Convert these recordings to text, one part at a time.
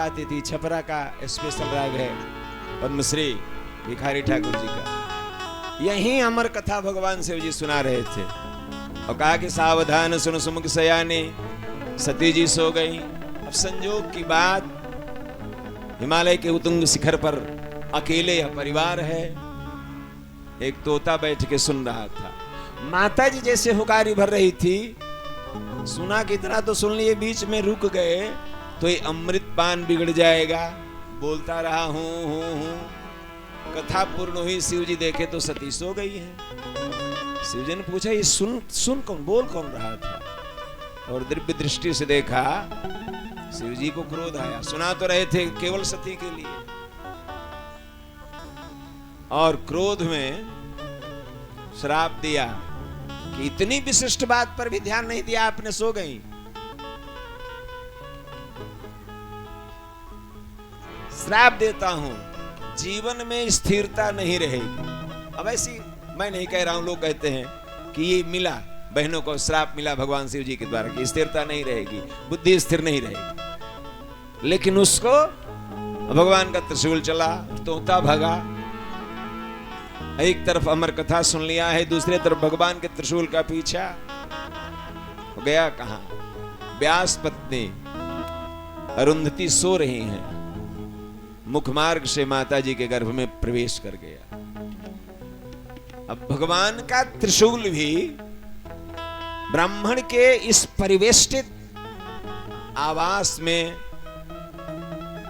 आती थी। छपरा का स्पेशल राग है पद्मश्री भिखारी ठाकुर जी का। यही अमर कथा भगवान शिव जी सुना रहे थे और कहा कि सावधान सुन सुमुख सयाने, सती जी सो गई। अब संजोग की बात, हिमालय के उतुंग शिखर पर अकेले यह परिवार है। एक तोता बैठ के सुन रहा था। माता जी जैसे हुकारी भर रही थी, सुना कि इतना तो सुन लिए, बीच में रुक गए तो ये अमृत पान बिगड़ जाएगा। बोलता रहा हूं। कथा पूर्ण हुई, शिव जी देखे तो सती सो गई है। शिव जी ने पूछा ये सुन कौन, बोल कौन रहा था? और दिव्य दृष्टि से देखा, शिव जी को क्रोध आया। सुना तो रहे थे केवल सती के लिए, और क्रोध में श्राप दिया कि इतनी विशिष्ट बात पर भी ध्यान नहीं दिया आपने, सो गई। श्राप देता हूं, जीवन में स्थिरता नहीं रहेगी। अब ऐसी मैं नहीं कह रहा हूं, लोग कहते हैं कि ये मिला, बहनों को श्राप मिला भगवान शिव जी के द्वारा कि स्थिरता नहीं रहेगी, बुद्धि स्थिर नहीं रहेगी। लेकिन उसको भगवान का त्रिशूल चला, तोता भगा। एक तरफ अमर कथा सुन लिया है, दूसरे तरफ भगवान के त्रिशूल का पीछा हो गया। कहां व्यास पत्नी अरुंधति सो रही हैं, मुखमार्ग से माता जी के गर्भ में प्रवेश कर गया। अब भगवान का त्रिशूल भी ब्राह्मण के इस परिवेष्टित आवास में,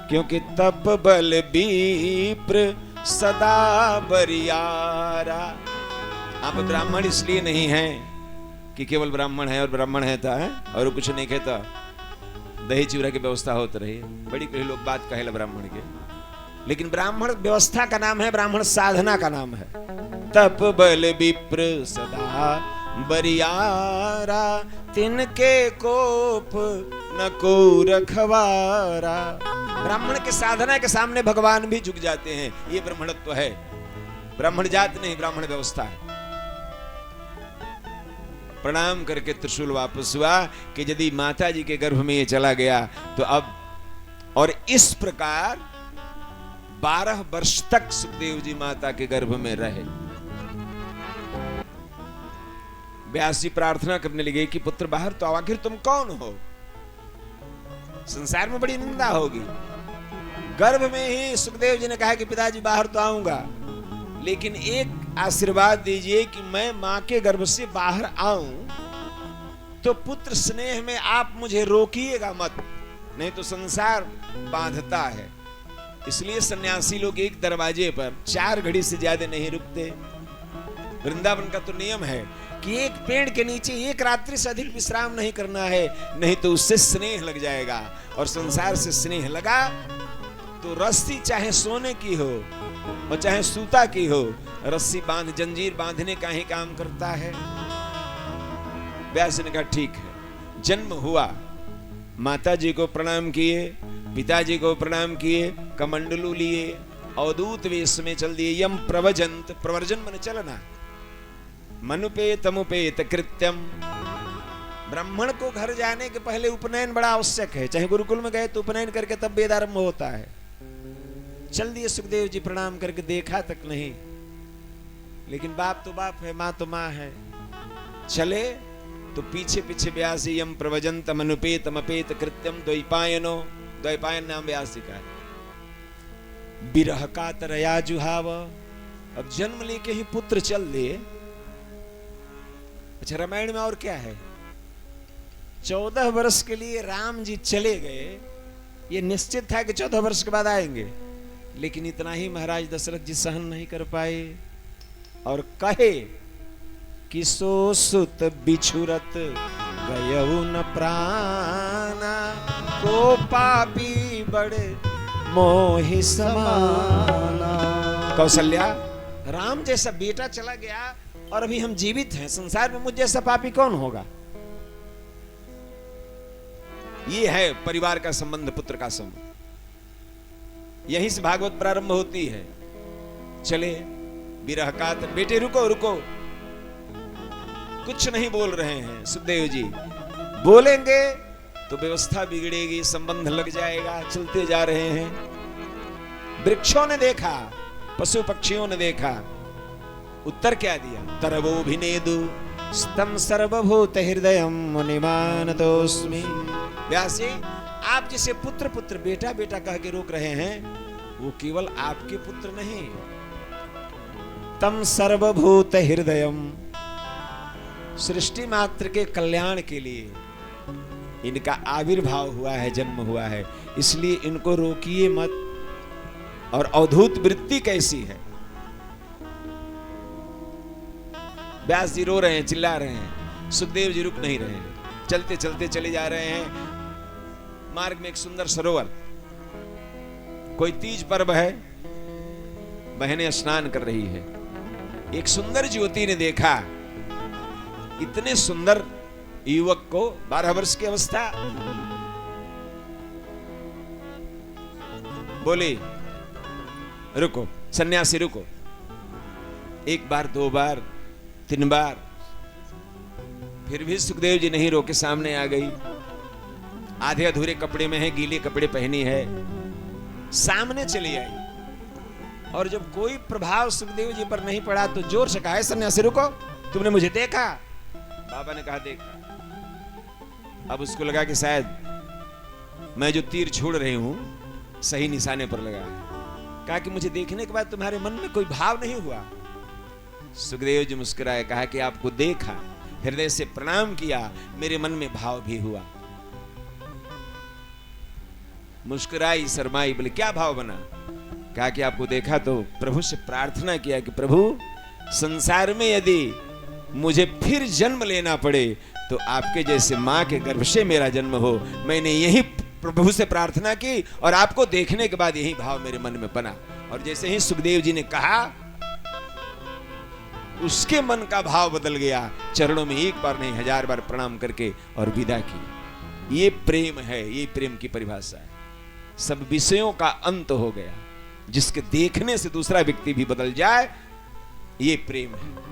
क्योंकि तप बल विप्र सदा बरियारा। आप ब्राह्मण इसलिए नहीं है कि केवल ब्राह्मण है और ब्राह्मण है था है? और कुछ नहीं कहता, दही चूरा की व्यवस्था होती रही। बड़ी कई लोग बात कहे ब्राह्मण के, लेकिन ब्राह्मण व्यवस्था का नाम है, ब्राह्मण साधना का नाम है। तप बल विप्र सदा बरियारा, तिनके कोप न को रखवारा। ब्राह्मण के साधना के सामने भगवान भी झुक जाते हैं। ये ब्राह्मणत्व है, ब्राह्मण जात नहीं, ब्राह्मण व्यवस्था है। प्रणाम करके त्रिशूल वापस हुआ कि यदि माता जी के गर्भ में ये चला गया तो अब, और इस प्रकार 12 वर्ष तक सुखदेव जी माता के गर्भ में रहे। व्यास जी प्रार्थना करने लगे कि पुत्र बाहर तो आओ, आखिर तुम कौन हो? संसार में बड़ी निंदा होगी। गर्भ में ही सुखदेव जी ने कहा कि पिताजी बाहर तो आऊंगा, लेकिन एक आशीर्वाद दीजिए कि मैं मां के गर्भ से बाहर आऊं तो पुत्र स्नेह में आप मुझे रोकिएगा मत, नहीं तो संसार बांधता है। इसलिए सन्यासी लोग एक दरवाजे पर 4 घड़ी से ज्यादा नहीं रुकते। वृंदावन का तो नियम है कि एक पेड़ के नीचे एक रात्रि से अधिक विश्राम नहीं करना है, नहीं तो उससे स्नेह लग जाएगा। और संसार से स्नेह लगा तो रस्सी चाहे सोने की हो और चाहे सूता की हो, रस्सी बांध, जंजीर बांधने का ही काम करता है। व्यास ने कहा ठीक है। जन्म हुआ, माता जी को प्रणाम किए, पिताजी को प्रणाम किए, कमंडलू लिए, अवधूत वेश में चल दिए। यम प्रवजंत, प्रवर्जन मन चलना, मनुपेत मुपेत कृत्यम। ब्राह्मण को घर जाने के पहले उपनयन बड़ा आवश्यक है। चाहे गुरुकुल में गए तो उपनयन करके तब वेद आरंभ होता है। चल दिए सुखदेव जी, प्रणाम करके देखा तक नहीं, लेकिन बाप तो बाप है, माँ तो माँ है। चले तो पीछे पीछे व्यास जी यम प्रवजंत मनुपेत मपेत कृत्यम द्वैपायनो, द्वैपायन नाम व्यास जी का है। बिरह का तरया जुहाव। अब जन्म लेके ही पुत्र चल दिए। अच्छा, रामायण में और क्या है? 14 वर्ष के लिए राम जी चले गए। ये निश्चित था कि 14 वर्ष के बाद आएंगे, लेकिन इतना ही महाराज दशरथ जी सहन नहीं कर पाए और कहे कि सो सुत बिछुरत गयउ न प्राणा, को पापी बड़े मोहि समाना। कौशल्या, राम जैसा बेटा चला गया और अभी हम जीवित हैं, संसार में मुझ जैसा पापी कौन होगा? ये है परिवार का संबंध, पुत्र का संबंध। यहीं से भागवत प्रारंभ होती है। चले विरह का, बेटे रुको रुको, कुछ नहीं बोल रहे हैं सुखदेव जी। बोलेंगे तो व्यवस्था बिगड़ेगी, संबंध लग जाएगा। चलते जा रहे हैं, वृक्षों ने देखा, पशु पक्षियों ने देखा, उत्तर क्या दिया? तरवोभिनेदु स्तम सर्वभूत हृदयम मुनिमानतोस्मि। व्यास जी, आप जिसे पुत्र पुत्र बेटा बेटा कह के रोक रहे हैं, वो केवल आपके पुत्र नहीं, तम सर्वभूत हृदयम, सृष्टि मात्र के कल्याण के लिए इनका आविर्भाव हुआ है, जन्म हुआ है, इसलिए इनको रोकिए मत। और अवधूत वृत्ति कैसी है? व्यास जी रो रहे हैं, चिल्ला रहे हैं, सुखदेव जी रुक नहीं रहे हैं, चलते चलते चले जा रहे हैं। मार्ग में एक सुंदर सरोवर, कोई तीज पर्व है, बहनें स्नान कर रही है। एक सुंदर ज्योति ने देखा, इतने सुंदर युवक को, 12 वर्ष की अवस्था, बोली रुको सन्यासी रुको। एक बार, 2 बार, 3 बार, फिर भी सुखदेव जी नहीं रोके, सामने आ गई। आधे अधूरे कपड़े में है, गीले कपड़े पहनी है, सामने चली आई। और जब कोई प्रभाव सुखदेव जी पर नहीं पड़ा तो जोर से कहा, सन्यासी रुको, तुमने मुझे देखा? बाबा ने कहा देखा। अब उसको लगा कि शायद मैं जो तीर छोड़ रही हूं सही निशाने पर लगा है। कहा कि मुझे देखने के बाद तुम्हारे मन में कोई भाव नहीं हुआ? सुखदेव जी मुस्कुराए, कहा कि आपको देखा, हृदय से प्रणाम किया, मेरे मन में भाव भी हुआ। मुस्कुराई, शर्माई, बोले क्या भाव बना? कहा कि आपको देखा तो प्रभु से प्रार्थना किया कि प्रभु, संसार में यदि मुझे फिर जन्म लेना पड़े तो आपके जैसे मां के गर्भ से मेरा जन्म हो। मैंने यही प्रभु से प्रार्थना की और आपको देखने के बाद यही भाव मेरे मन में बना। और जैसे ही सुखदेव जी ने कहा, उसके मन का भाव बदल गया, चरणों में एक बार नहीं 1000 बार प्रणाम करके और विदा की। ये प्रेम है, ये प्रेम की परिभाषा है। सब विषयों का अंत हो गया, जिसके देखने से दूसरा व्यक्ति भी बदल जाए, ये प्रेम है।